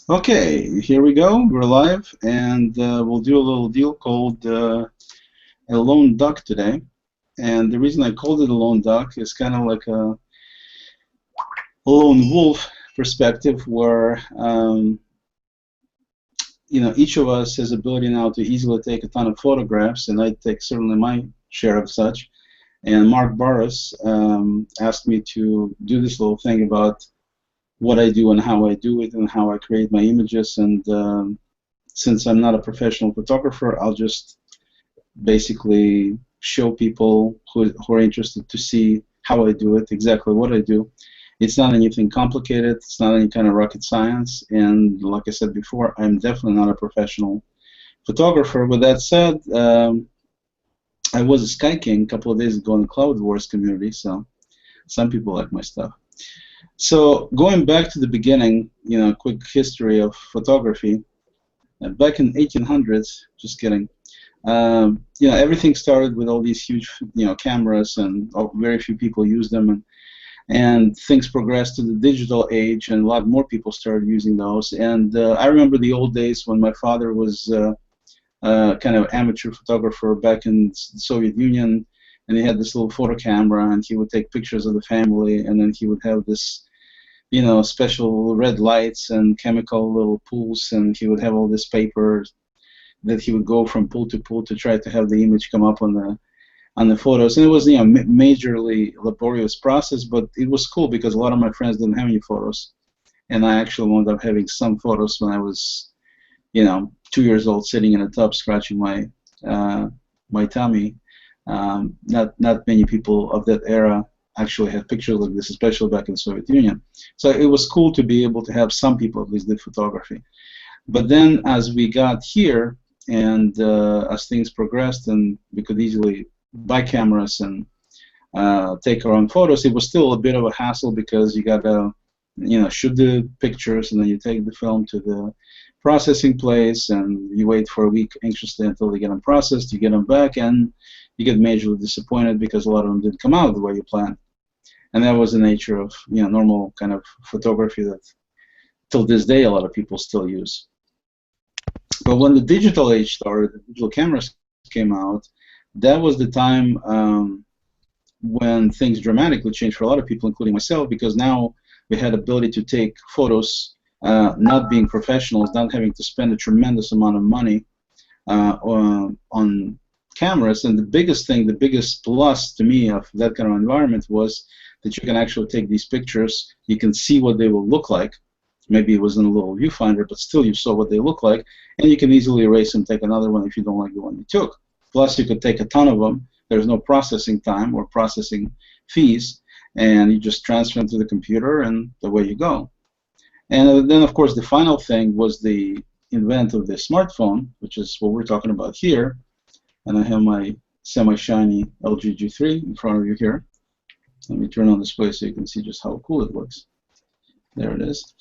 Okay, here we go. We're live, and we'll do a little deal called a lone duck today. And the reason I called it a lone duck is kind of like a lone wolf perspective, where you know, each of us has ability now to easily take a ton of photographs, and I take certainly my share of such. And Mark Barrus asked me to do this little thing about what I do and how I do it and how I create my images. And since I'm not a professional photographer, I'll just basically show people who are interested to see how I do it, exactly what I do. It's not anything complicated. It's not any kind of rocket science. And like I said before, I'm definitely not a professional photographer. With that said, I was a Sky King a couple of days ago in the Cloud Wars community, so some people like my stuff. So going back to the beginning, you know, quick history of photography. Back in 1800s, just kidding. You know, everything started with all these huge, you know, cameras, and very few people used them, and things progressed to the digital age, and a lot more people started using those. And I remember the old days when my father was kind of amateur photographer back in the Soviet Union, and he had this little photo camera, and he would take pictures of the family, and then he would have this, you know, special red lights and chemical little pools, and he would have all this paper that he would go from pool to pool to try to have the image come up on the photos. And it was, you know, majorly laborious process, but it was cool because a lot of my friends didn't have any photos, and I actually wound up having some photos when I was, you know, 2 years old, sitting in a tub scratching my my tummy. Not many people of that era actually had pictures like this, especially back in the Soviet Union. So it was cool to be able to have some people at least did photography. But then as we got here, and as things progressed, and we could easily buy cameras and take our own photos, it was still a bit of a hassle because you got to, you know, shoot the pictures, and then you take the film to the processing place, and you wait for a week anxiously until they get them processed. You get them back, and you get majorly disappointed because a lot of them didn't come out the way you planned. And that was the nature of, you know, normal kind of photography that till this day a lot of people still use. But when the digital age started, the digital cameras came out, that was the time when things dramatically changed for a lot of people, including myself, because now we had ability to take photos, not being professionals, not having to spend a tremendous amount of money on cameras. And the biggest thing, the biggest plus to me of that kind of environment was that you can actually take these pictures, you can see what they will look like. Maybe it was in a little viewfinder, but still you saw what they look like, and you can easily erase them, take another one if you don't like the one you took. Plus you could take a ton of them. There's no processing time or processing fees, and you just transfer them to the computer, and away you go. And then, of course, the final thing was the invent of the smartphone, which is what we're talking about here. And I have my semi-shiny LG G3 in front of you here. Let me turn on display so you can see just how cool it looks. There it is.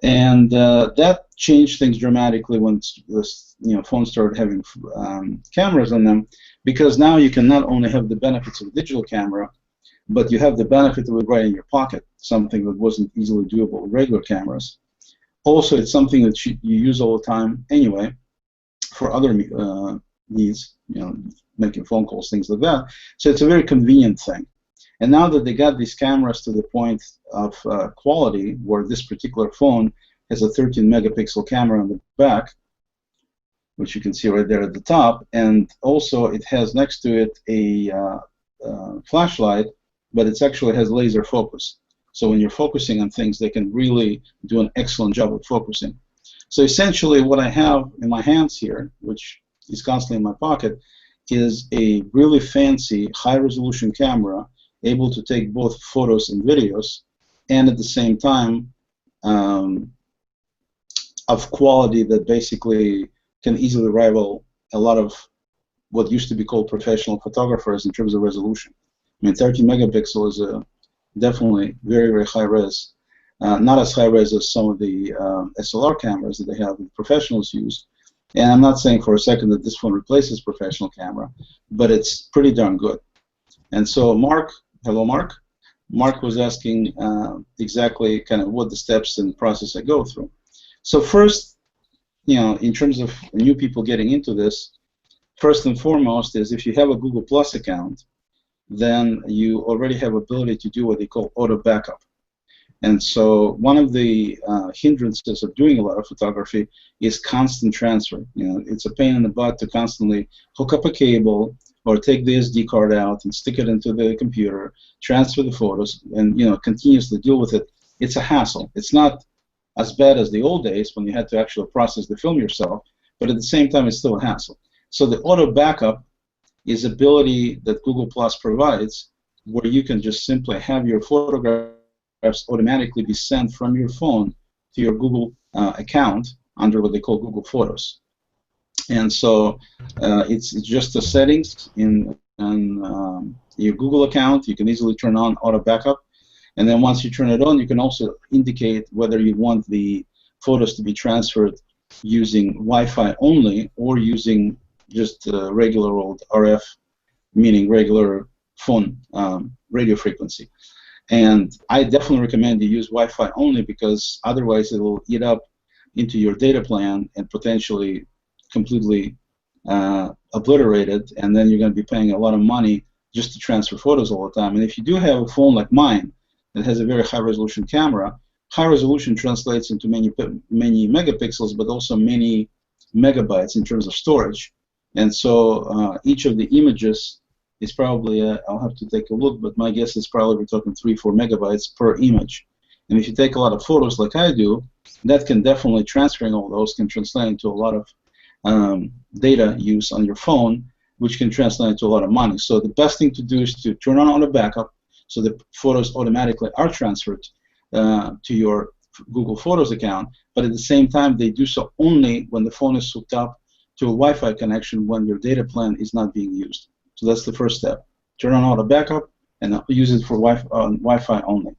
And that changed things dramatically when this, you know, phones started having cameras on them, because now you can not only have the benefits of a digital camera, but you have the benefit of it right in your pocket, something that wasn't easily doable with regular cameras. Also, it's something that you use all the time anyway for other needs, you know, making phone calls, things like that. So it's a very convenient thing. And now that they got these cameras to the point of quality, where this particular phone has a 13 megapixel camera on the back, which you can see right there at the top, and also it has next to it a flashlight, but it actually has laser focus. So when you're focusing on things, they can really do an excellent job of focusing. So essentially what I have in my hands here, which is constantly in my pocket, is a really fancy high-resolution camera able to take both photos and videos, and at the same time of quality that basically can easily rival a lot of what used to be called professional photographers in terms of resolution. I mean, 13 megapixel is definitely very, very high res. Not as high res as some of the SLR cameras that they have that professionals use. And I'm not saying for a second that this phone replaces professional camera, but it's pretty darn good. And so Mark Hello, Mark. Mark was asking exactly kind of what the steps and process I go through. So first, in terms of new people getting into this, first and foremost is if you have a Google Plus account, then you already have ability to do what they call auto backup. And so one of the hindrances of doing a lot of photography is constant transfer. It's a pain in the butt to constantly hook up a cable or take the SD card out and stick it into the computer, transfer the photos, and continuously deal with it. It's a hassle. It's not as bad as the old days when you had to actually process the film yourself, but at the same time, it's still a hassle. So the auto backup is ability that Google Plus provides, where you can just simply have your photographs automatically be sent from your phone to your Google account under what they call Google Photos. And so it's just the settings in your Google account. You can easily turn on auto backup. And then once you turn it on, you can also indicate whether you want the photos to be transferred using Wi-Fi only or using just regular old RF, meaning regular phone radio frequency. And I definitely recommend you use Wi-Fi only, because otherwise it will eat up into your data plan and potentially completely obliterate it, and then you're going to be paying a lot of money just to transfer photos all the time. And if you do have a phone like mine that has a very high-resolution camera, high resolution translates into many megapixels, but also many megabytes in terms of storage. And so each of the images is probably, I'll have to take a look, but my guess is probably we're talking 3-4 megabytes per image. And if you take a lot of photos like I do, that can definitely, transferring all those can translate into a lot of data use on your phone, which can translate into a lot of money. So the best thing to do is to turn on auto backup, so the photos automatically are transferred to your Google Photos account, but at the same time they do so only when the phone is hooked up to a Wi-Fi connection when your data plan is not being used. So that's the first step. Turn on auto backup and use it for Wi-Fi only.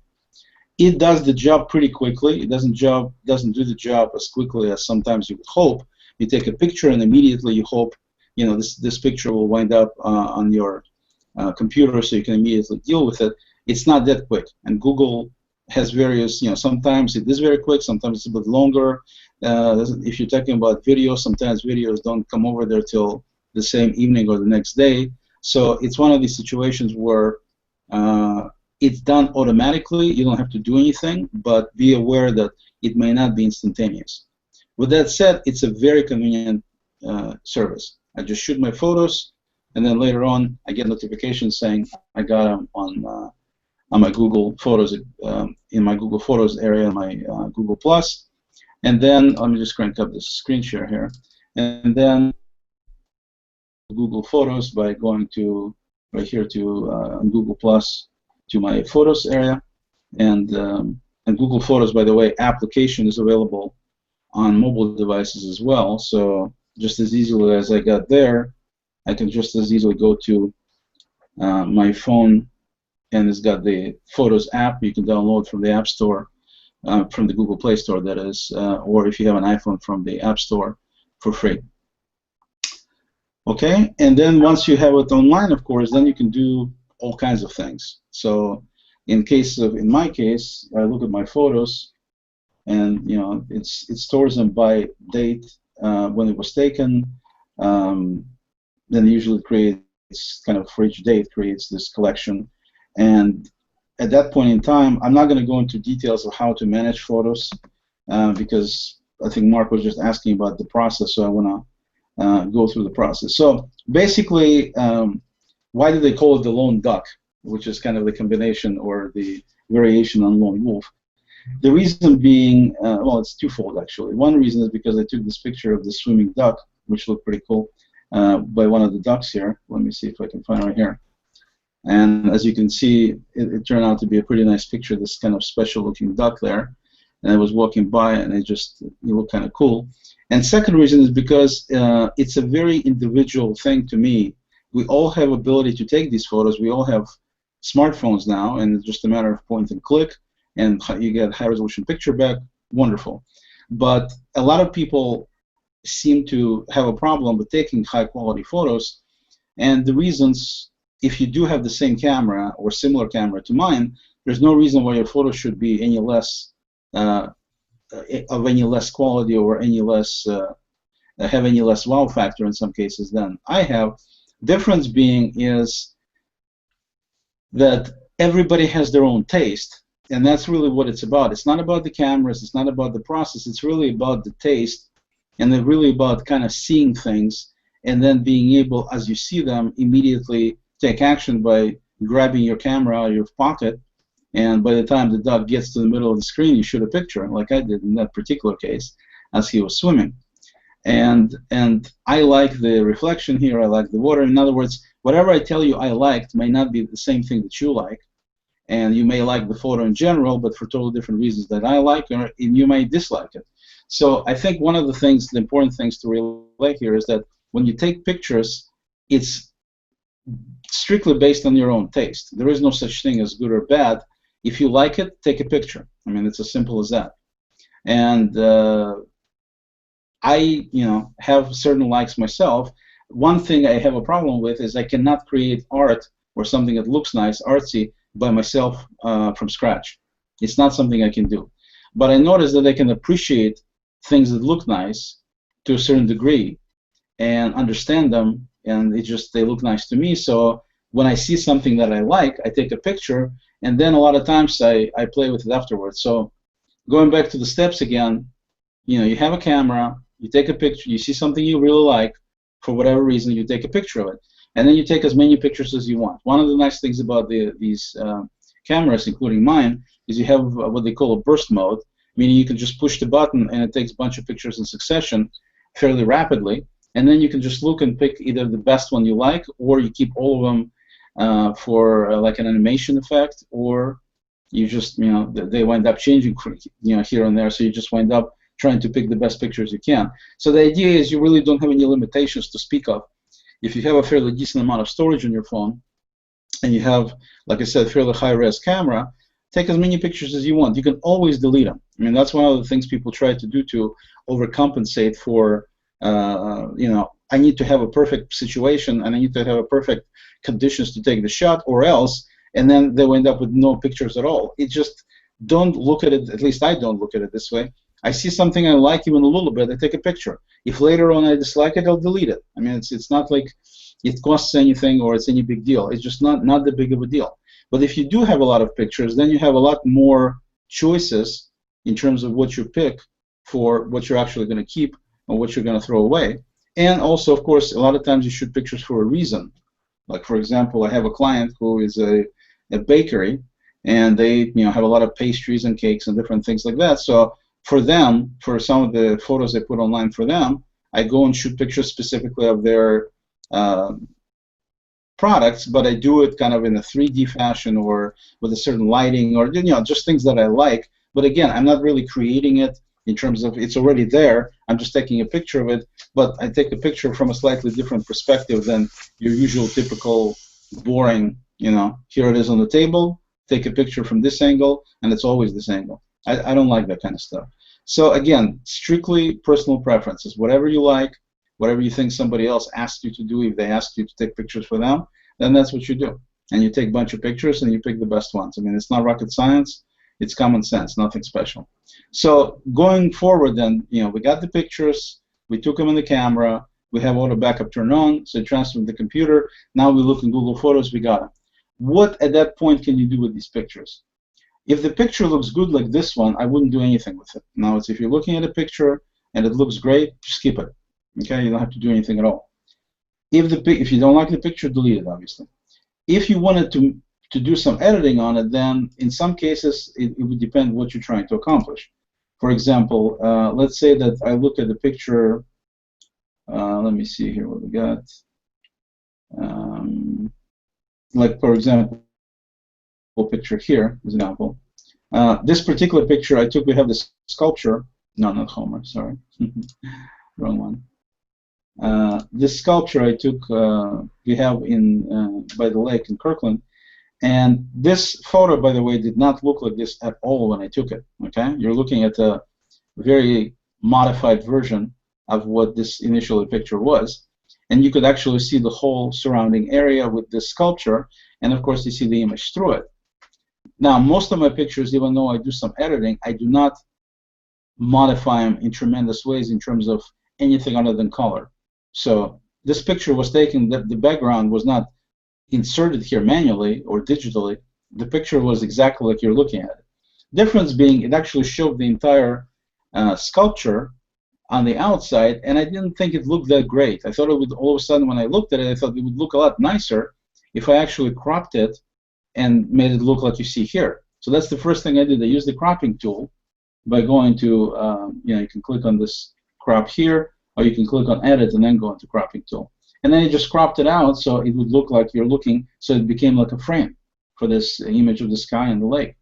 It does the job pretty quickly. It doesn't do the job as quickly as sometimes you would hope. You take a picture and immediately you hope, this picture will wind up on your computer so you can immediately deal with it. It's not that quick. And Google has various, sometimes it is very quick, sometimes it's a bit longer. If you're talking about videos, sometimes videos don't come over there till the same evening or the next day. So it's one of these situations where it's done automatically. You don't have to do anything, but be aware that it may not be instantaneous. With that said, it's a very convenient service. I just shoot my photos, and then later on I get notifications saying I got them on my Google Photos, in my Google Photos area, my Google Plus. And then let me just crank up this screen share here, and then Google Photos by going to right here to Google Plus to my Photos area, and Google Photos, by the way, application is available on mobile devices as well. So just as easily as I got there, I can just as easily go to my phone, and it's got the Photos app you can download from the App Store, from the Google Play Store, that is, or if you have an iPhone, from the App Store for free. Okay, and then once you have it online, of course, then you can do all kinds of things. So in my case, I look at my photos, and it stores them by date when it was taken. Then it usually creates, kind of for each date, creates this collection. And at that point in time, I'm not going to go into details of how to manage photos because I think Mark was just asking about the process, so I want to go through the process. So basically, why do they call it the lone duck, which is kind of the combination or the variation on lone wolf? The reason being, well, it's twofold actually. One reason is because I took this picture of the swimming duck, which looked pretty cool, by one of the ducks here. Let me see if I can find it right here. And as you can see, it turned out to be a pretty nice picture, this kind of special looking duck there. And I was walking by, and it looked kind of cool. And second reason is because it's a very individual thing to me. We all have ability to take these photos. We all have smartphones now, and it's just a matter of point and click, and you get high resolution picture back. Wonderful. But a lot of people seem to have a problem with taking high quality photos, and the reasons if you do have the same camera or similar camera to mine, there's no reason why your photos should be any less of any less quality or any less have any less wow factor in some cases than I have. Difference being is that everybody has their own taste, and that's really what it's about. It's not about the cameras, it's not about the process, it's really about the taste, and they're really about kind of seeing things and then being able, as you see them, immediately take action by grabbing your camera out of your pocket, and by the time the dog gets to the middle of the screen, you shoot a picture, like I did in that particular case, as he was swimming. And I like the reflection here, I like the water. In other words, whatever I tell you I liked may not be the same thing that you like, and you may like the photo in general, but for totally different reasons that I like, or you may dislike it. So I think one of the things, the important things to relate here is that when you take pictures, it's strictly based on your own taste. There is no such thing as good or bad. If you like it, take a picture. I mean, it's as simple as that. And I, have certain likes myself. One thing I have a problem with is I cannot create art or something that looks nice, artsy, by myself from scratch. It's not something I can do. But I notice that I can appreciate things that look nice to a certain degree and understand them, and they look nice to me. So when I see something that I like, I take a picture, and then a lot of times I play with it afterwards. So going back to the steps again, you have a camera, you take a picture, you see something you really like, for whatever reason, you take a picture of it. And then you take as many pictures as you want. One of the nice things about these cameras, including mine, is you have what they call a burst mode, meaning you can just push the button and it takes a bunch of pictures in succession fairly rapidly, and then you can just look and pick either the best one you like, or you keep all of them for like an animation effect, or you just, they wind up changing, here and there, so you just wind up trying to pick the best pictures you can. So the idea is you really don't have any limitations to speak of. If you have a fairly decent amount of storage on your phone, and you have, like I said, fairly high-res camera, take as many pictures as you want. You can always delete them. I mean, that's one of the things people try to do to overcompensate for, I need to have a perfect situation, and I need to have a perfect conditions to take the shot, or else, and then they end up with no pictures at all. It just, don't look at it, at least I don't look at it this way. I see something I like even a little bit, I take a picture. If later on I dislike it, I'll delete it. I mean, it's not like it costs anything or it's any big deal. It's just not that big of a deal. But if you do have a lot of pictures, then you have a lot more choices in terms of what you pick for what you're actually going to keep or what you're going to throw away. And also, of course, a lot of times you shoot pictures for a reason. Like, for example, I have a client who is a bakery, and they have a lot of pastries and cakes and different things like that. So for them, for some of the photos I put online for them, I go and shoot pictures specifically of their products, but I do it kind of in a 3D fashion or with a certain lighting, or just things that I like. But again, I'm not really creating it in terms of it's already there. I'm just taking a picture of it, but I take a picture from a slightly different perspective than your usual typical boring, here it is on the table, take a picture from this angle, and it's always this angle. I don't like that kind of stuff. So again, strictly personal preferences. Whatever you like, whatever you think somebody else asked you to do, if they asked you to take pictures for them, then that's what you do. And you take a bunch of pictures and you pick the best ones. I mean, it's not rocket science. It's common sense, nothing special. So going forward then, we got the pictures, we took them in the camera, we have auto backup turned on, so it transferred to the computer. Now we look in Google Photos, we got them. What at that point can you do with these pictures? If the picture looks good like this one, I wouldn't do anything with it. Now, if you're looking at a picture and it looks great, just keep it. Okay, you don't have to do anything at all. If you don't like the picture, delete it, obviously. If you wanted to do some editing on it, then in some cases it would depend what you're trying to accomplish. For example, let's say that I look at the picture. Let me see here what we got. Like, for example, picture here, as an example. This particular picture I took, we have this sculpture. No, not Homer, sorry. Wrong one. This sculpture I took, we have in by the lake in Kirkland. And this photo, by the way, did not look like this at all when I took it. Okay? You're looking at a very modified version of what this initial picture was. and you could actually see the whole surrounding area with this sculpture, and of course you see the image through it. Now, most of my pictures, even though I do some editing, I do not modify them in tremendous ways in terms of anything other than color. So this picture was taken, the background was not inserted here manually or digitally. The picture was exactly like you're looking at it. Difference being, it actually showed the entire sculpture on the outside, and I didn't think it looked that great. I thought it would, all of a sudden when I looked at it, I thought it would look a lot nicer if I actually cropped it and made it look like you see here. So that's the first thing I did. I used the cropping tool by going to, you can click on this crop here, or you can click on edit and then go into cropping tool. And then you just cropped it out so it would look like you're looking, so it became like a frame for this image of the sky and the lake.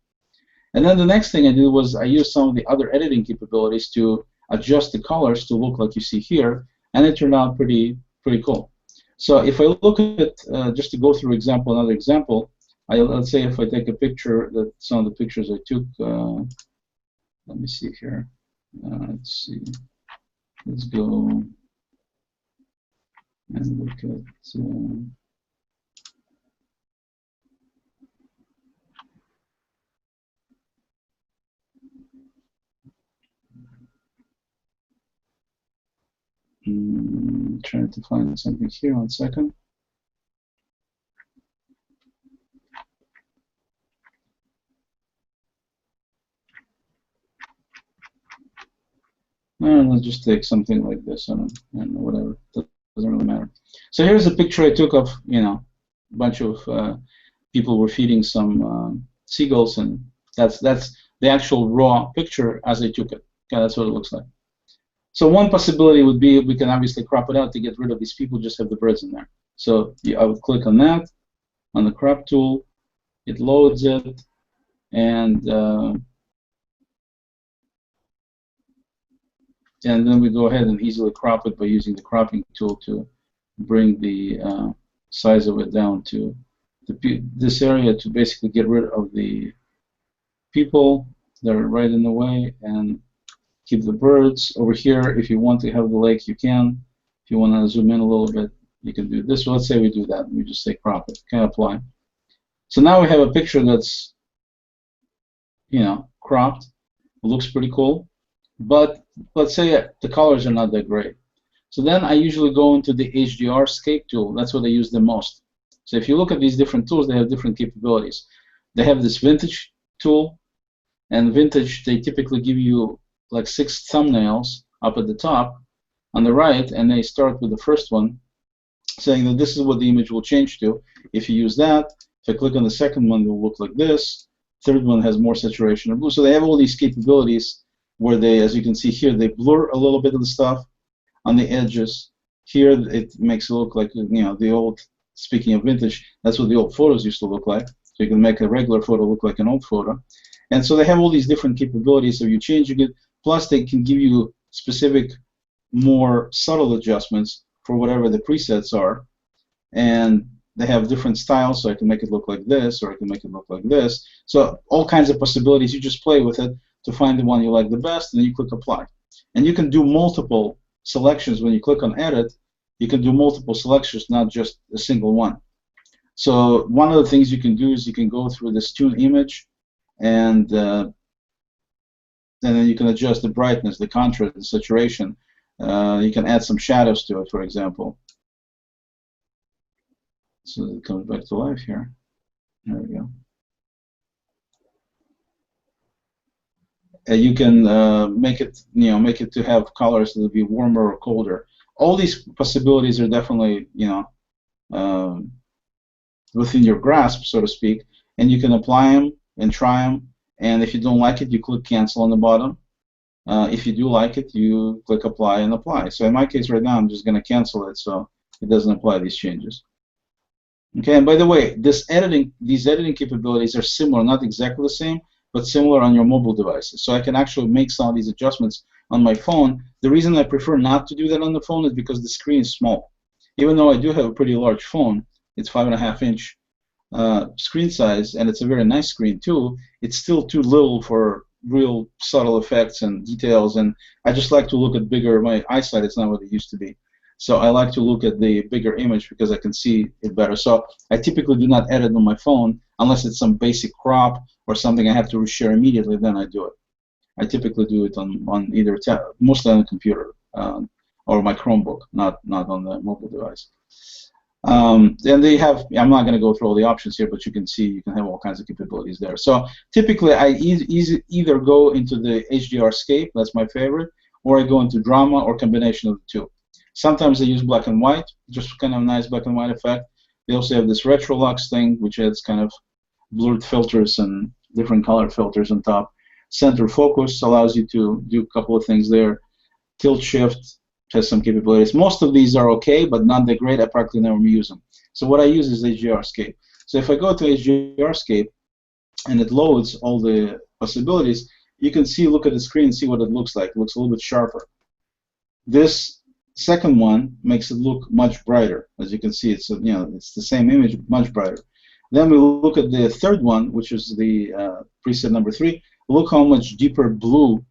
And then the next thing I did was I used some of the other editing capabilities to adjust the colors to look like you see here, and it turned out pretty cool. So if I look at, just to go through another example, let's say if I take a picture, that some of the pictures I took, let me see here. Let's see. Let's go and look at. Trying to find something here. 1 second. Let's just take something like this. I don't know, whatever. That doesn't really matter. So here's a picture I took of, a bunch of people were feeding some seagulls, and that's the actual raw picture as I took it. Okay, that's what it looks like. So one possibility would be we can obviously crop it out to get rid of these people, just have the birds in there. So I would click on that, on the crop tool, it loads it, and then we go ahead and easily crop it by using the cropping tool to bring the size of it down to this area to basically get rid of the people that are right in the way and keep the birds. Over here, if you want to have the lake, you can. If you want to zoom in a little bit, you can do this. So let's say we do that. We just say crop it. Okay, apply. So now we have a picture that's, cropped. It looks pretty cool. But let's say the colors are not that great. So then I usually go into the HDR scape tool. That's what I use the most. So if you look at these different tools, they have different capabilities. They have this vintage tool, and vintage, they typically give you like 6 thumbnails up at the top on the right, and they start with the first one saying that this is what the image will change to. If you use that, if I click on the second one, it will look like this. Third one has more saturation of blue. So they have all these capabilities where they, as you can see here, they blur a little bit of the stuff on the edges. Here it makes it look like, the old, speaking of vintage, that's what the old photos used to look like. So you can make a regular photo look like an old photo. And so they have all these different capabilities. So you change it, plus they can give you specific, more subtle adjustments for whatever the presets are. And they have different styles, so I can make it look like this, or I can make it look like this. So all kinds of possibilities. You just play with it to find the one you like the best, and then you click apply. And you can do multiple selections when you click on edit. You can do multiple selections, not just a single one. So one of the things you can do is you can go through this tune image, and then you can adjust the brightness, the contrast, the saturation. You can add some shadows to it, for example. So it comes back to life here. There we go. You can make it, make it to have colors that will be warmer or colder. All these possibilities are definitely, within your grasp, so to speak, and you can apply them and try them. And if you don't like it, you click cancel on the bottom. If you do like it, you click apply and apply. So in my case right now, I'm just going to cancel it so it doesn't apply these changes. Okay, and by the way, these editing capabilities are similar, not exactly the same, but similar on your mobile devices. So I can actually make some of these adjustments on my phone. The reason I prefer not to do that on the phone is because the screen is small. Even though I do have a pretty large phone, it's 5.5-inch screen size, and it's a very nice screen too, it's still too little for real subtle effects and details, and I just like to look at bigger, my eyesight is not what it used to be. So I like to look at the bigger image because I can see it better. So I typically do not edit on my phone unless it's some basic crop or something I have to reshare immediately, then I do it. I typically do it on either mostly on the computer or my Chromebook, not on the mobile device. And they have, I'm not going to go through all the options here, but you can see you can have all kinds of capabilities there. So typically I either go into the HDRscape, that's my favorite, or I go into drama or combination of the two. Sometimes I use black and white, just kind of a nice black and white effect. They also have this Retrolux thing, which has kind of blurred filters and different color filters on top. Center focus allows you to do a couple of things there. Tilt shift has some capabilities. Most of these are okay, but not that great. I practically never use them. So what I use is HDRscape. So if I go to HDRscape and it loads all the possibilities, you can see, look at the screen and see what it looks like. It looks a little bit sharper. This second one makes it look much brighter. As you can see, it's it's the same image, much brighter. Then we look at the third one, which is the preset number 3. Look how much deeper blue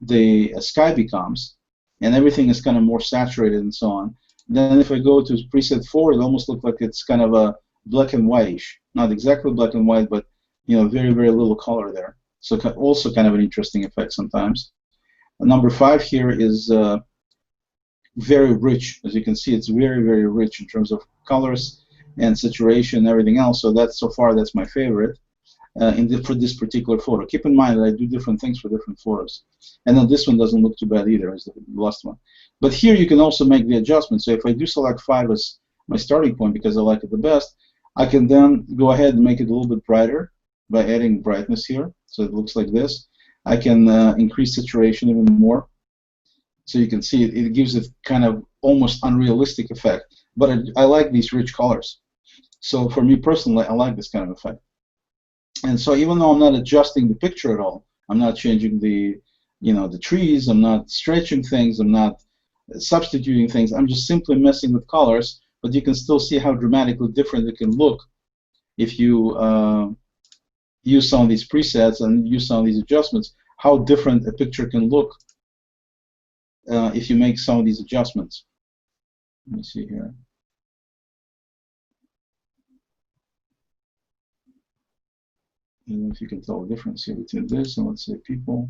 the sky becomes, and everything is kind of more saturated and so on. Then if I go to preset 4, it almost looks like it's kind of a black and whitish. Not exactly black and white, but very, very little color there. So also kind of an interesting effect sometimes. Number 5 here is very rich. As you can see, it's very, very rich in terms of colors and saturation and everything else. So so far that's my favorite for this particular photo. Keep in mind that I do different things for different photos. And then this one doesn't look too bad either as the last one. But here you can also make the adjustment. So if I do select 5 as my starting point because I like it the best, I can then go ahead and make it a little bit brighter by adding brightness here. So it looks like this. I can increase saturation even more. So you can see it gives it kind of almost unrealistic effect. But I like these rich colors. So for me personally, I like this kind of effect. And so even though I'm not adjusting the picture at all, I'm not changing the trees, I'm not stretching things, I'm not substituting things, I'm just simply messing with colors, but you can still see how dramatically different it can look if you use some of these presets and use some of these adjustments, how different a picture can look if you make some of these adjustments. Let me see here. I don't know if you can tell the difference here between this and, let's say, people.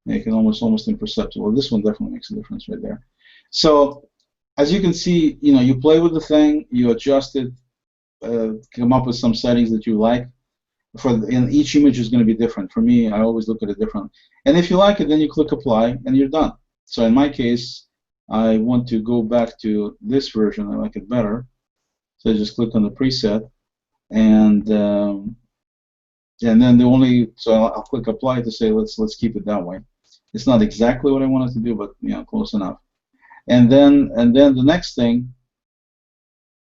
Yeah, you can almost imperceptible. This one definitely makes a difference right there. So as you can see, you play with the thing, you adjust it, come up with some settings that you like. And each image is going to be different. For me, I always look at it different. And if you like it, then you click apply, and you're done. So in my case, I want to go back to this version. I like it better. So I just click on the preset, and then so I'll click apply to say let's keep it that way. It's not exactly what I wanted to do, but close enough. And then the next thing,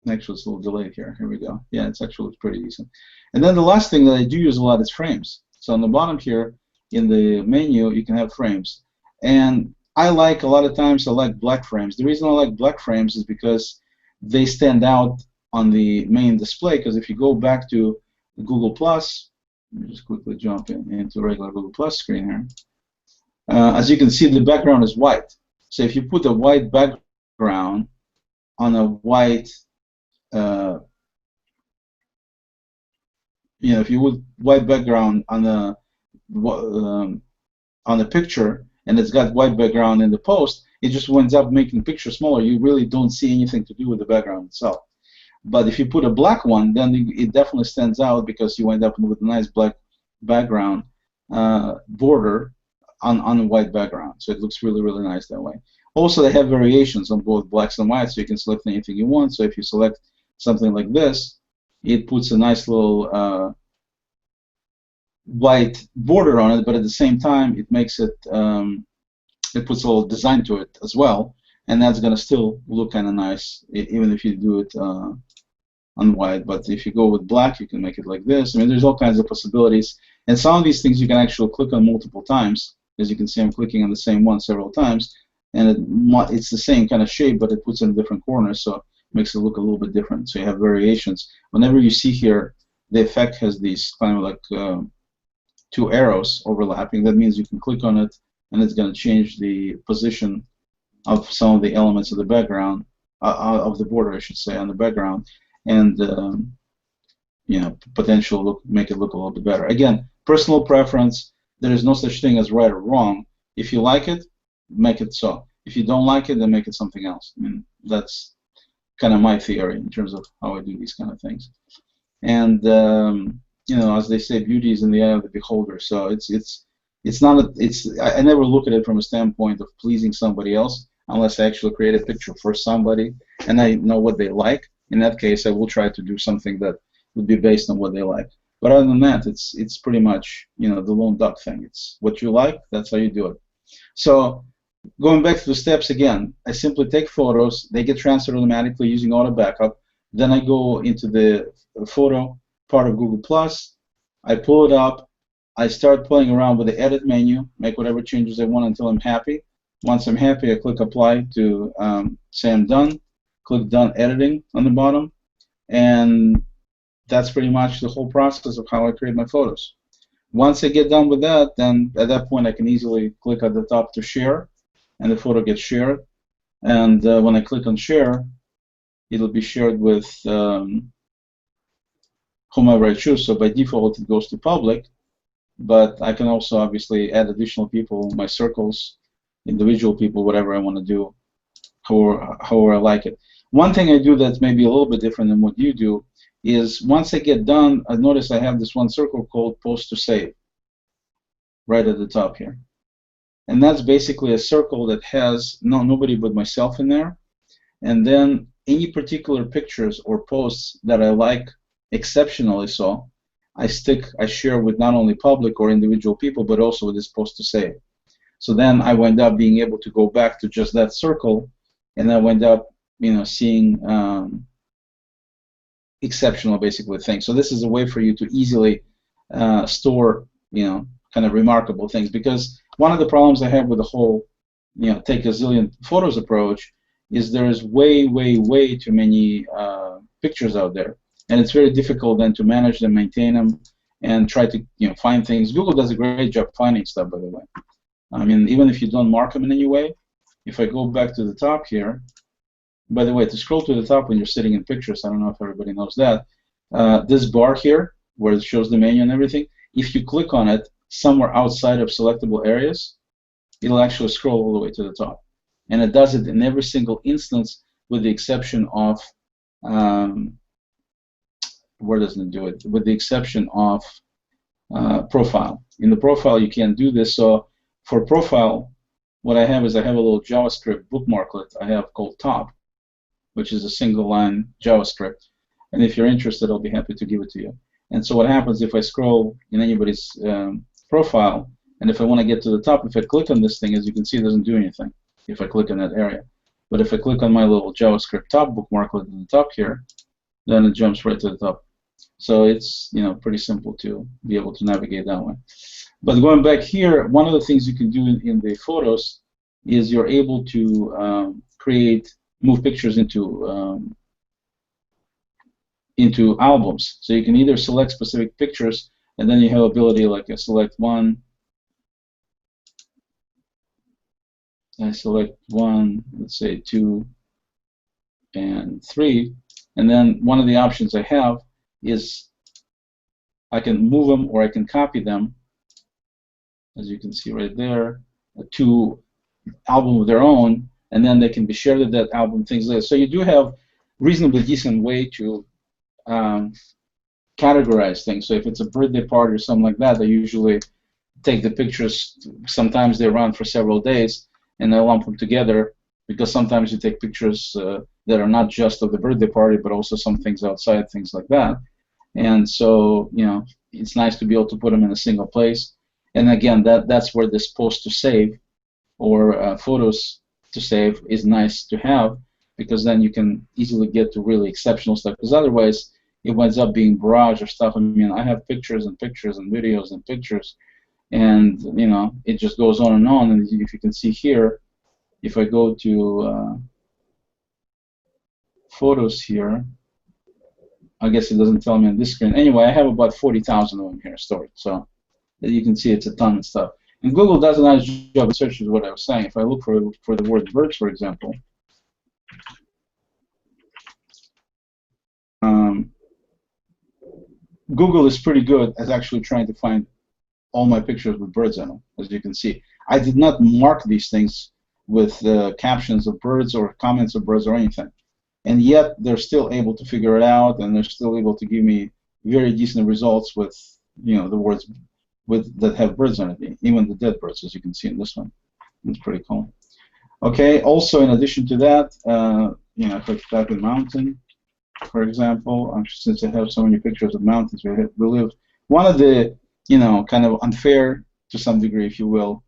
actually it's a little delayed here. Here we go. Yeah, it's pretty decent. And then the last thing that I do use a lot is frames. So on the bottom here in the menu, you can have frames. And I like a lot of times I like black frames. The reason I like black frames is because they stand out on the main display. Because if you go back to Google Plus, let me just quickly jump into regular Google Plus screen here. As you can see, the background is white. So if you put a white background on a white, if you would white background on a picture and it's got white background in the post, it just ends up making the picture smaller. You really don't see anything to do with the background itself. But if you put a black one, then it definitely stands out because you end up with a nice black background border on a white background. So it looks really, really nice that way. Also, they have variations on both blacks and whites, so you can select anything you want. So if you select something like this, it puts a nice little white border on it, but at the same time, it makes it, it puts a little design to it as well, and that's going to still look kind of nice, even if you do it on white. But if you go with black, you can make it like this. I mean, there's all kinds of possibilities, and some of these things you can actually click on multiple times. As you can see, I'm clicking on the same one several times, and it's the same kind of shape, but it puts it in a different corner, so it makes it look a little bit different. So you have variations. Whenever you see here, the effect has these kind of like two arrows overlapping. That means you can click on it, and it's going to change the position of some of the elements of the background, of the border, I should say, on the background, and you know, potential look, make it look a little bit better. Again, personal preference. There is no such thing as right or wrong. If you like it, make it so. If you don't like it, then make it something else. I mean, that's kind of my theory in terms of how I do these kind of things. And you know, as they say, beauty is in the eye of the beholder. So it's not a, it's I never look at it from a standpoint of pleasing somebody else unless I actually create a picture for somebody and I know what they like. In that case, I will try to do something that would be based on what they like. But other than that, it's pretty much, you know, the lone duck thing. It's what you like, that's how you do it. So going back to the steps again, I simply take photos. They get transferred automatically using auto backup. Then I go into the photo part of Google Plus. I pull it up. I start playing around with the edit menu, make whatever changes I want until I'm happy. Once I'm happy, I click apply to say I'm done. Click done editing on the bottom. And that's pretty much the whole process of how I create my photos. Once I get done with that, then at that point I can easily click at the top to share, and the photo gets shared. And when I click on share, it'll be shared with whomever I choose. So by default, it goes to public, but I can also obviously add additional people, my circles, individual people, whatever I want to do, however I like it. One thing I do that's maybe a little bit different than what you do is once I get done, I notice I have this one circle called post to save right at the top here. And that's basically a circle that has nobody but myself in there. And then any particular pictures or posts that I like exceptionally so, I share with not only public or individual people, but also with this post to save. So then I wind up being able to go back to just that circle, and I wind up, you know, seeing exceptional basically things. So this is a way for you to easily store, you know, kind of remarkable things. Because one of the problems I have with the whole, you know, take a zillion photos approach is there is way too many pictures out there, and it's very difficult then to manage them, maintain them, and try to, you know, find things. Google does a great job finding stuff, by the way. I mean, even if you don't mark them in any way. If I go back to the top here, by the way, to scroll to the top when you're sitting in pictures, I don't know if everybody knows that, this bar here, where it shows the menu and everything, if you click on it somewhere outside of selectable areas, it'll actually scroll all the way to the top. And it does it in every single instance with the exception of, where doesn't it do it? With the exception of profile. In the profile, you can't do this. So for profile, what I have is I have a little JavaScript bookmarklet I have called top, which is a single line JavaScript. And if you're interested, I'll be happy to give it to you. And so what happens if I scroll in anybody's profile, and if I want to get to the top, if I click on this thing, as you can see, it doesn't do anything if I click on that area. But if I click on my little JavaScript top bookmarklet at the top here, then it jumps right to the top. So it's, you know, pretty simple to be able to navigate that way. But going back here, one of the things you can do in the photos is you're able to move pictures into albums. So you can either select specific pictures, and then you have ability like I select one, let's say 2 and 3, and then one of the options I have is I can move them or I can copy them, as you can see right there, to album of their own, and then they can be shared with that album, things like that. So you do have reasonably decent way to categorize things. So if it's a birthday party or something like that, they usually take the pictures. Sometimes they run for several days, and I lump them together because sometimes you take pictures that are not just of the birthday party, but also some things outside, things like that. And so, you know, it's nice to be able to put them in a single place. And again, that's where this post to save or photos to save is nice to have, because then you can easily get to really exceptional stuff. Because otherwise, it winds up being barrage of stuff. I mean, I have pictures and pictures and videos and pictures, and you know, it just goes on and on. And if you can see here, if I go to photos here, I guess it doesn't tell me on this screen. Anyway, I have about 40,000 of them here stored, so you can see it's a ton of stuff. And Google does a nice job of search, is what I was saying. If I look for the word birds, for example, um, Google is pretty good at actually trying to find all my pictures with birds in them, as you can see. I did not mark these things with captions of birds or comments of birds or anything. And yet they're still able to figure it out, and they're still able to give me very decent results with, the words that have birds in it, even the dead birds, as you can see in this one. It's pretty cool. Okay, also in addition to that, if I type in mountain, for example, since I have so many pictures of mountains, we live. One of the, kind of unfair, to some degree, if you will,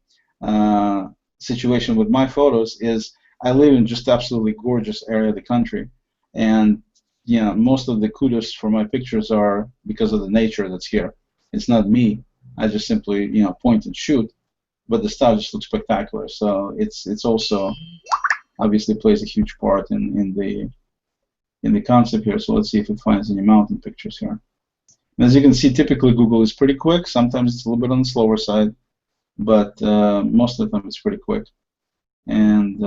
situation with my photos is I live in just absolutely gorgeous area of the country, and most of the kudos for my pictures are because of the nature that's here. It's not me. I just simply point and shoot, but the stuff just looks spectacular. So it's also obviously plays a huge part in the concept here. So let's see if it finds any mountain pictures here. And as you can see, typically Google is pretty quick. Sometimes it's a little bit on the slower side, but most of the time it's pretty quick. And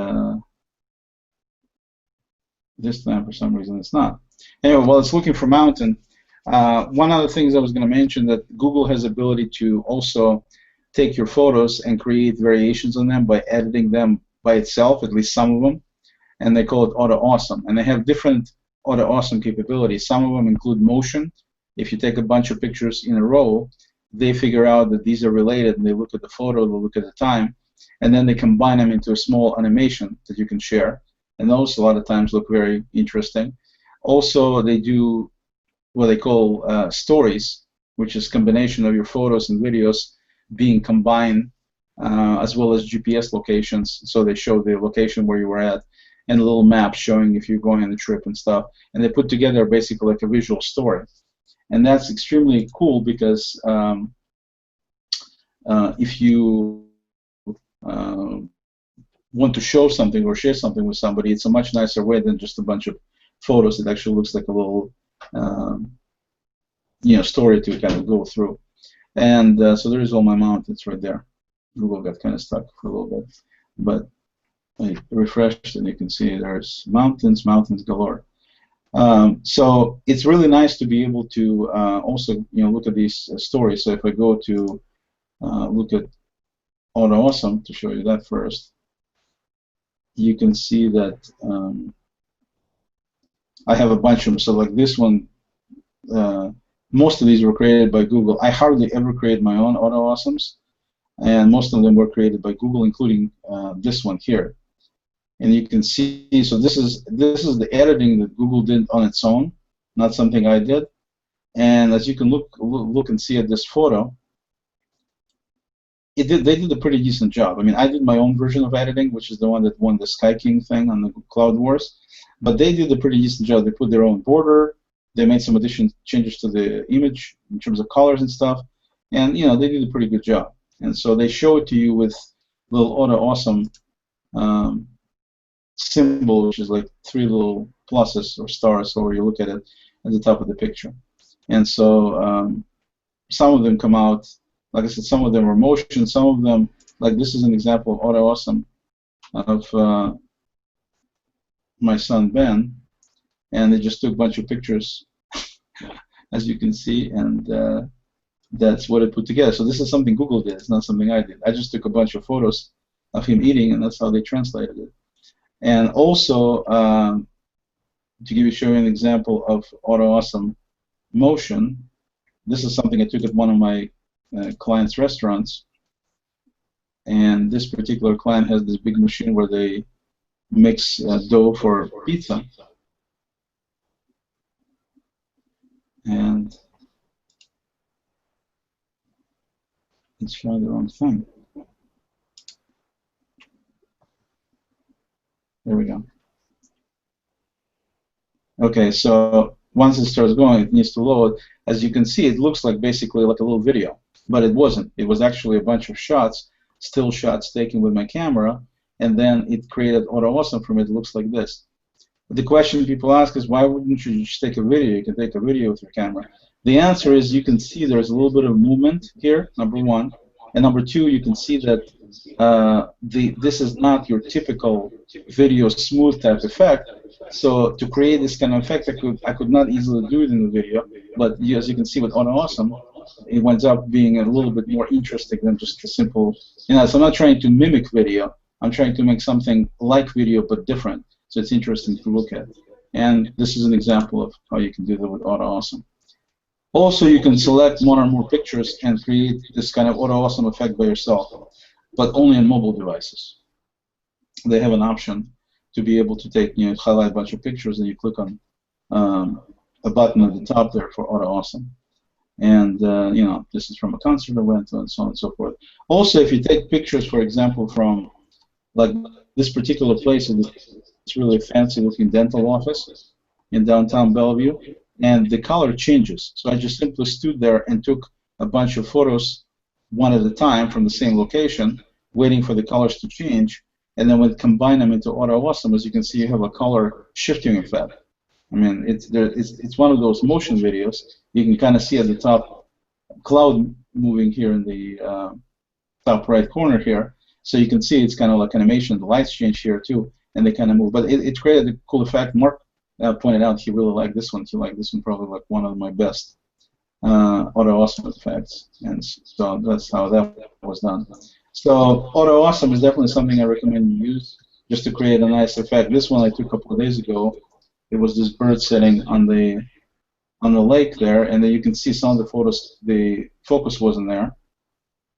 this time, for some reason, it's not. Anyway, while it's looking for mountain, one of the things I was going to mention, that Google has the ability to also take your photos and create variations on them by editing them by itself, at least some of them, and they call it Auto Awesome. And they have different Auto Awesome capabilities. Some of them include motion. If you take a bunch of pictures in a row, they figure out that these are related, and they look at the photo, they look at the time, and then they combine them into a small animation that you can share. And those a lot of times look very interesting. Also, they do what they call stories, which is a combination of your photos and videos being combined, as well as GPS locations. So they show the location where you were at, and a little map showing if you're going on a trip and stuff. And they put together basically like a visual story. And that's extremely cool because if you want to show something or share something with somebody, it's a much nicer way than just a bunch of photos. It actually looks like a little story to kind of go through. And so there's all my mountains right there. Google got kind of stuck for a little bit, but I refreshed and you can see there's mountains galore. So it's really nice to be able to also look at these stories. So if I go to look at Auto Awesome, to show you that first, you can see that I have a bunch of them. So like this one, most of these were created by Google. I hardly ever create my own Auto Awesomes, and most of them were created by Google, including this one here. And you can see, so this is the editing that Google did on its own, not something I did. And as you can look and see at this photo, they did a pretty decent job. I mean, I did my own version of editing, which is the one that won the Sky King thing on the Cloud Wars, but they did a pretty decent job. They put their own border, they made some changes to the image in terms of colors and stuff, and they did a pretty good job. And so they show it to you with little Auto Awesome symbol, which is like 3 little pluses or stars, however you look at it, at the top of the picture. And so some of them come out, like I said, some of them are motion, some of them, like this is an example of Auto Awesome of my son Ben, and they just took a bunch of pictures, as you can see, and that's what it put together. So this is something Google did, it's not something I did. I just took a bunch of photos of him eating, and that's how they translated it. And also, to show you an example of Auto Awesome motion, this is something I took at one of my clients' restaurants. And this particular client has this big machine where they mix dough for pizza. And let's try the wrong thing. There we go. Okay, so once it starts going, it needs to load. As you can see, it looks like basically like a little video, but it wasn't. It was actually a bunch of shots, still shots taken with my camera, and then it created Auto Awesome from it. It looks like this. The question people ask is, why wouldn't you just take a video? You can take a video with your camera. The answer is, you can see there's a little bit of movement here, number one. And number two, you can see that this is not your typical video smooth type effect. So to create this kind of effect, I could not easily do it in the video. But as you can see with Auto Awesome, it winds up being a little bit more interesting than just a simple. So I'm not trying to mimic video. I'm trying to make something like video but different. So it's interesting to look at. And this is an example of how you can do that with Auto Awesome. Also, you can select one or more pictures and create this kind of Auto Awesome effect by yourself, but only on mobile devices. They have an option to be able to take, highlight a bunch of pictures, and you click on a button at the top there for Auto Awesome. And this is from a concert I went to, and so on and so forth. Also, if you take pictures, for example, from like this particular place, it's really fancy-looking dental office in downtown Bellevue, and the color changes. So I just simply stood there and took a bunch of photos one at a time from the same location, waiting for the colors to change, and then when combine them into Auto Awesome, as you can see, you have a color shifting effect. I mean, it's one of those motion videos. You can kind of see at the top cloud moving here in the top right corner here. So you can see it's kind of like animation. The lights change here too, and they kind of move. But it created a cool effect. Mark pointed out he really liked this one. He liked this one probably like one of my best Auto Awesome effects. And so that's how that was done. So Auto Awesome is definitely something I recommend you use just to create a nice effect. This one I took a couple of days ago. It was this bird sitting on the lake there, and then you can see some of the photos. The focus wasn't there,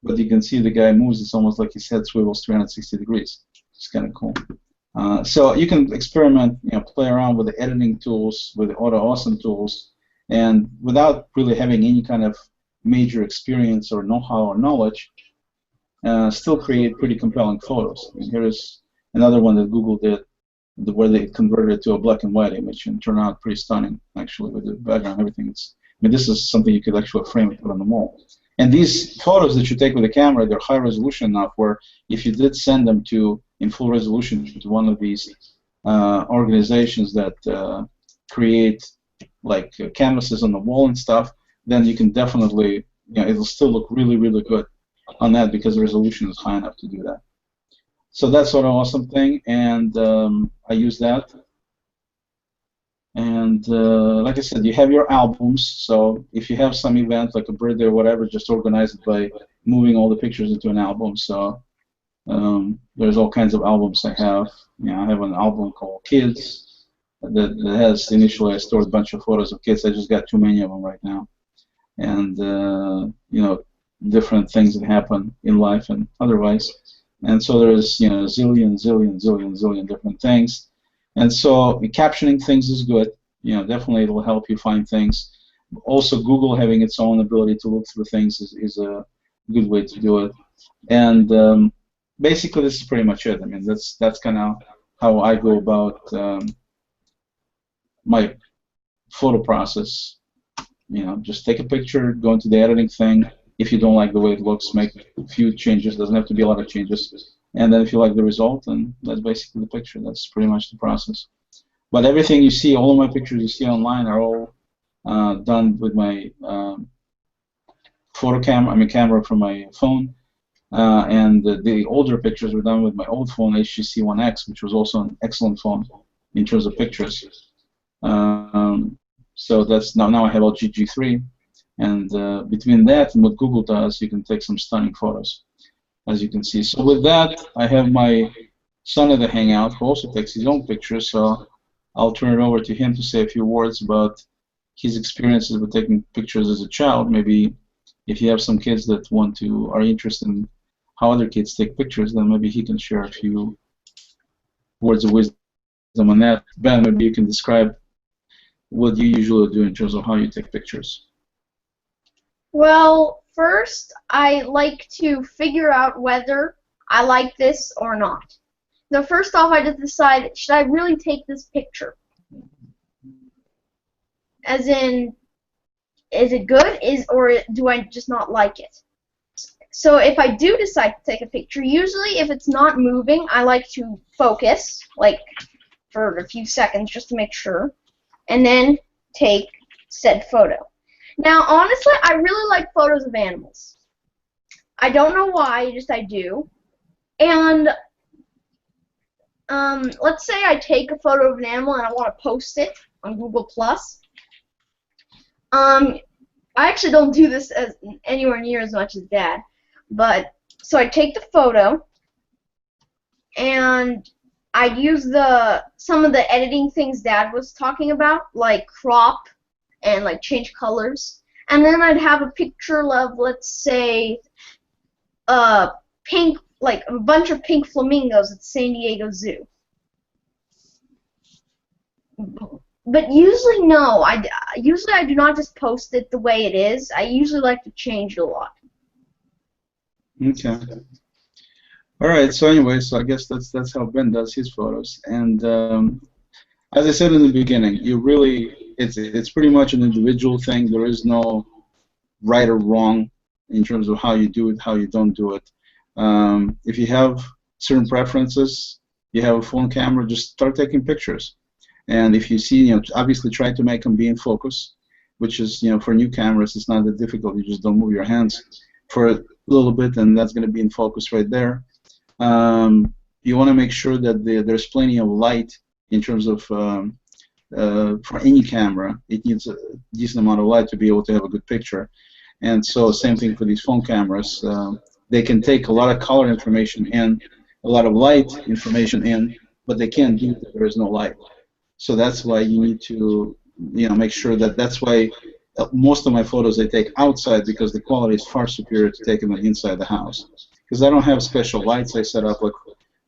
but you can see the guy moves. It's almost like his head swivels 360 degrees. It's kind of cool. So you can experiment, play around with the editing tools, with the Auto Awesome tools, and without really having any kind of major experience or know-how or knowledge, still create pretty compelling photos. And here is another one that Google did, where they converted it to a black and white image and turned out pretty stunning, actually, with the background and everything. This is something you could actually frame and put on the wall. And these photos that you take with the camera, they're high resolution enough where if you did send them in full resolution to one of these organizations that create like canvases on the wall and stuff, then you can definitely, it'll still look really, really good on that because the resolution is high enough to do that. So that's sort of an awesome thing, and I use that. And like I said, you have your albums, so if you have some event like a birthday or whatever, just organize it by moving all the pictures into an album. So there's all kinds of albums I have. I have an album called Kids that has, initially I stored a bunch of photos of kids. I just got too many of them right now. And, different things that happen in life and otherwise. And so there's, zillion different things. And so captioning things is good. Definitely it'll help you find things. Also, Google having its own ability to look through things is a good way to do it. And basically, this is pretty much it. I mean, that's kind of how I go about my photo process. Just take a picture, go into the editing thing. If you don't like the way it looks, make a few changes. Doesn't have to be a lot of changes. And then if you like the result, then that's basically the picture. That's pretty much the process. But everything you see, all of my pictures you see online are all done with my camera from my phone. And the older pictures were done with my old phone, HTC One X, which was also an excellent phone in terms of pictures. So that's now I have LG G3. And between that and what Google does, you can take some stunning photos, as you can see. So with that, I have my son at the Hangout, who also takes his own pictures, so I'll turn it over to him to say a few words about his experiences with taking pictures as a child. Maybe if you have some kids that are interested in how other kids take pictures, then maybe he can share a few words of wisdom on that. Ben, maybe you can describe what you usually do in terms of how you take pictures. Well, first, I like to figure out whether I like this or not. So first off, I just decide, should I really take this picture? As in, is it good, or do I just not like it? So if I do decide to take a picture, usually if it's not moving, I like to focus, like for a few seconds just to make sure, and then take said photo. Now, honestly, I really like photos of animals. I don't know why, just I do. And let's say I take a photo of an animal and I want to post it on Google Plus. I actually don't do this as anywhere near as much as Dad, but so I take the photo and I'd use some of the editing things Dad was talking about, like crop and like change colors, and then I'd have a picture of, let's say, pink, like a bunch of pink flamingos at San Diego Zoo. But usually no, usually I do not just post it the way it is. I usually like to change it a lot. Okay. All right. So anyway, so I guess that's how Ben does his photos. And as I said in the beginning, it's pretty much an individual thing. There is no right or wrong in terms of how you do it, how you don't do it. If you have certain preferences, you have a phone camera, just start taking pictures. And if you see, obviously try to make them be in focus, which is, for new cameras, it's not that difficult. You just don't move your hands for a little bit, and that's going to be in focus right there. You want to make sure that there's plenty of light in terms of, for any camera, it needs a decent amount of light to be able to have a good picture. And so same thing for these phone cameras. They can take a lot of color information in, a lot of light information in, but they can't do it if there is no light. So that's why you need to, make sure that's why most of my photos I take outside, because the quality is far superior to taking them inside the house. Because I don't have special lights I set up like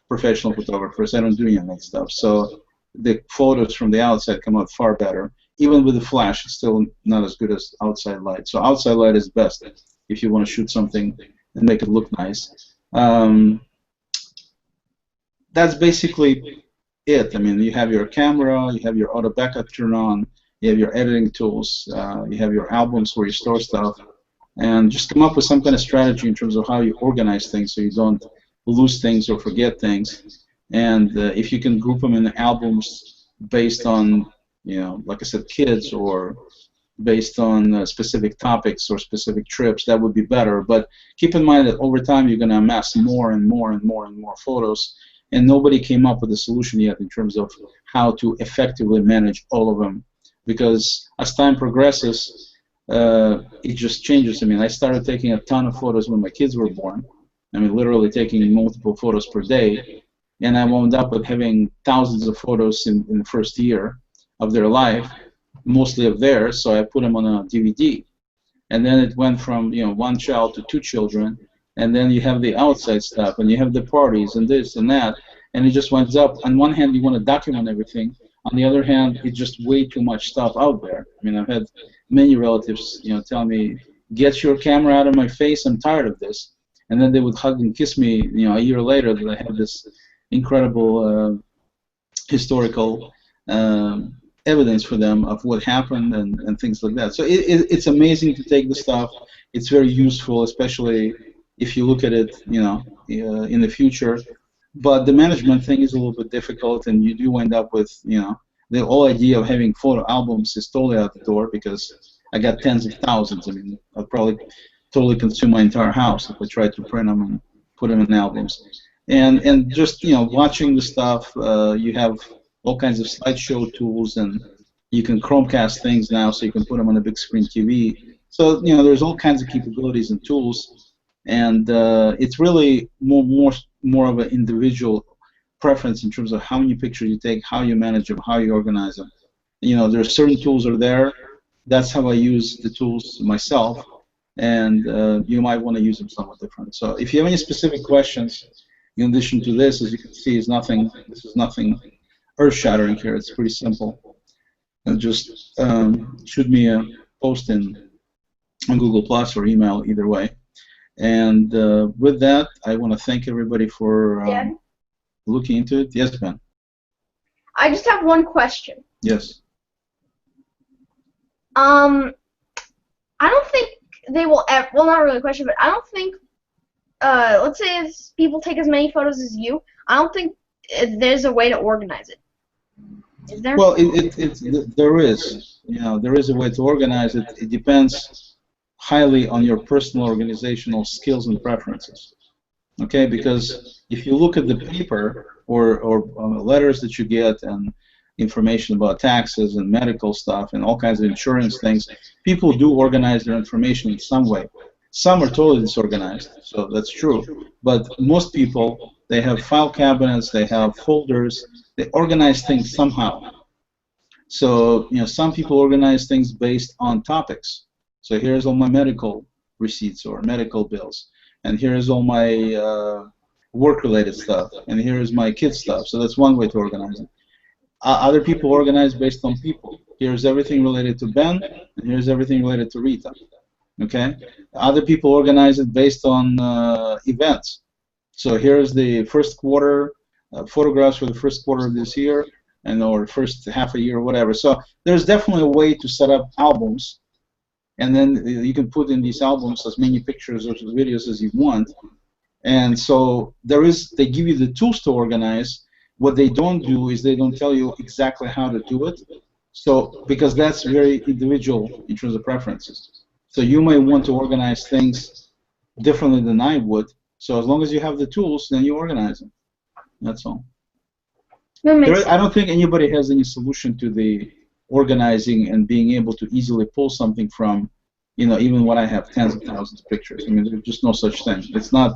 professional photographers. I don't do any of that stuff. So the photos from the outside come out far better. Even with the flash, it's still not as good as outside light. So outside light is best if you want to shoot something and make it look nice. That's basically it. I mean, you have your camera, you have your auto backup turn on, you have your editing tools, you have your albums where you store stuff, and just come up with some kind of strategy in terms of how you organize things so you don't lose things or forget things. And if you can group them in albums based on, like I said, kids, or based on specific topics or specific trips, that would be better. But keep in mind that over time you're going to amass more and more and more and more photos, and nobody came up with a solution yet in terms of how to effectively manage all of them. Because as time progresses, it just changes. I mean, I started taking a ton of photos when my kids were born. I mean, literally taking multiple photos per day, and I wound up with having thousands of photos in the first year of their life, mostly of theirs, so I put them on a DVD. And then it went from, one child to 2 children, and then you have the outside stuff, and you have the parties, and this and that, and it just winds up. On one hand, you want to document everything. On the other hand, it's just way too much stuff out there. I mean, I've had many relatives, tell me, "Get your camera out of my face. I'm tired of this." And then they would hug and kiss me, a year later, that I have this incredible historical evidence for them of what happened and things like that. So it's amazing to take the stuff. It's very useful, especially if you look at it, in the future. But the management thing is a little bit difficult, and you do end up with, the whole idea of having photo albums is totally out the door, because I got tens of thousands. I mean, I'll probably totally consume my entire house if I tried to print them and put them in albums. And just, watching the stuff, you have all kinds of slideshow tools, and you can Chromecast things now, so you can put them on a big screen TV. So, there's all kinds of capabilities and tools, and it's really more of an individual preference in terms of how many pictures you take, how you manage them, how you organize them. There are certain tools are there. That's how I use the tools myself, and you might want to use them somewhat different. So if you have any specific questions, in addition to this, as you can see, this is nothing earth-shattering here. It's pretty simple. And just shoot me a post on Google Plus or email, either way. And with that, I want to thank everybody for looking into it. Yes, Ben? I just have one question. Yes. I don't think they will ever, well, not really a question, but I don't think, let's say people take as many photos as you, I don't think there's a way to organize it. Is there? Well, there is. There is a way to organize it. It depends highly on your personal organizational skills and preferences. Okay, because if you look at the paper or letters that you get and information about taxes and medical stuff and all kinds of insurance things, people do organize their information in some way. Some are totally disorganized, so that's true. But most people, they have file cabinets, they have folders, they organize things somehow. So, some people organize things based on topics. So here's all my medical receipts or medical bills, and here's all my work-related stuff, and here's my kids' stuff. So that's one way to organize it. Other people organize based on people. Here's everything related to Ben, and here's everything related to Rita. Okay? Other people organize it based on events. So here's the first quarter photographs for the first quarter of this year, or first half a year or whatever. So there's definitely a way to set up albums, and then you can put in these albums as many pictures or videos as you want. And so they give you the tools to organize. What they don't do is they don't tell you exactly how to do it. So because that's very individual in terms of preferences. So you may want to organize things differently than I would. So as long as you have the tools, then you organize them. That's all. I don't think anybody has any solution to the organizing and being able to easily pull something from, even when I have tens of thousands of pictures. I mean, there's just no such thing. It's not.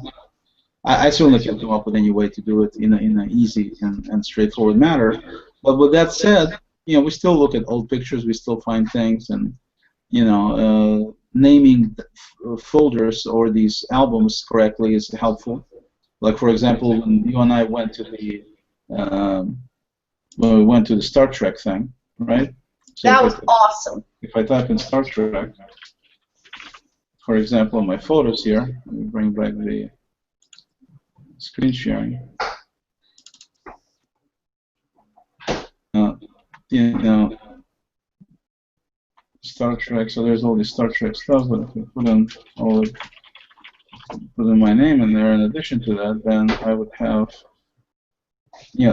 I certainly can't come up with any way to do it in an easy and straightforward manner. But with that said, we still look at old pictures. We still find things, and naming folders or these albums correctly is helpful. Like, for example, when you and I went to the when we went to the Star Trek thing, right? So that was awesome. If I type in Star Trek, for example, my photos here, let me bring back the screen sharing. Star Trek. So there's all this Star Trek stuff, but if I put in my name in there, in addition to that, then I would have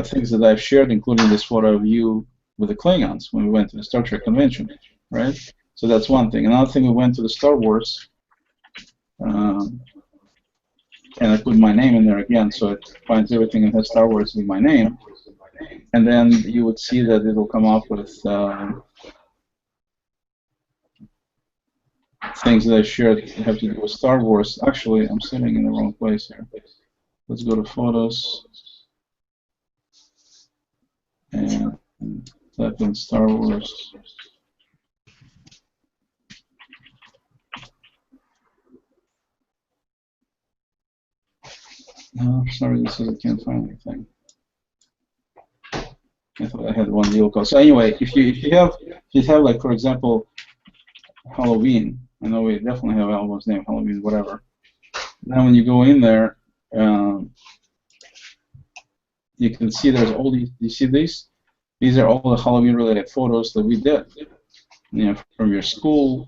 things that I've shared, including this photo of you with the Klingons when we went to the Star Trek convention, right? So that's one thing. Another thing, we went to the Star Wars, and I put my name in there again, so it finds everything that has Star Wars with my name, and then you would see that it'll come up with things that I shared that have to do with Star Wars. Actually, I'm sitting in the wrong place here. Let's go to Photos and type in Star Wars. No, sorry, this is, I can't find anything. I thought I had one deal code. So anyway, if you have like, for example, Halloween. I know we definitely have albums named Halloween, whatever. Now when you go in there, you can see there's all these. You see these? These are all the Halloween-related photos that we did. From your school.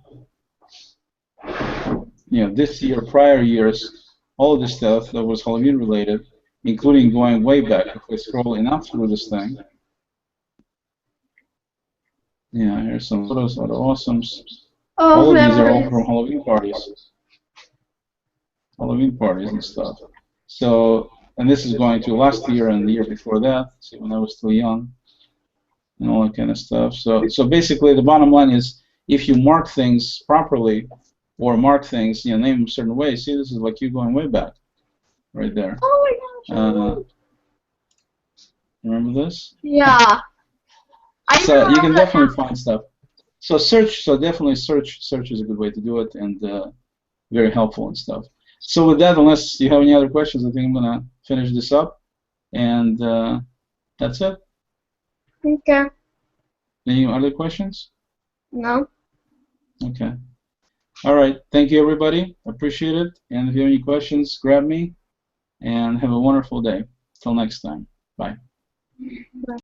This year, prior years, all of this stuff that was Halloween-related, including going way back. If we scroll enough through this thing. Yeah, here's some photos that are awesome. All of these are all from Halloween parties. Halloween parties and stuff. So, and this is going to last year and the year before that, see, when I was still young, and all that kind of stuff. So basically, the bottom line is, if you mark things properly, or mark things, name them a certain way. See, this is like you going way back, right there. Oh my gosh! Remember this? Yeah. So you can definitely find stuff. So search. So definitely search. Search is a good way to do it, and very helpful and stuff. So with that, unless you have any other questions, I think I'm gonna finish this up, and that's it. Okay. Any other questions? No. Okay. All right. Thank you, everybody. Appreciate it. And if you have any questions, grab me. And have a wonderful day. Till next time. Bye. Bye.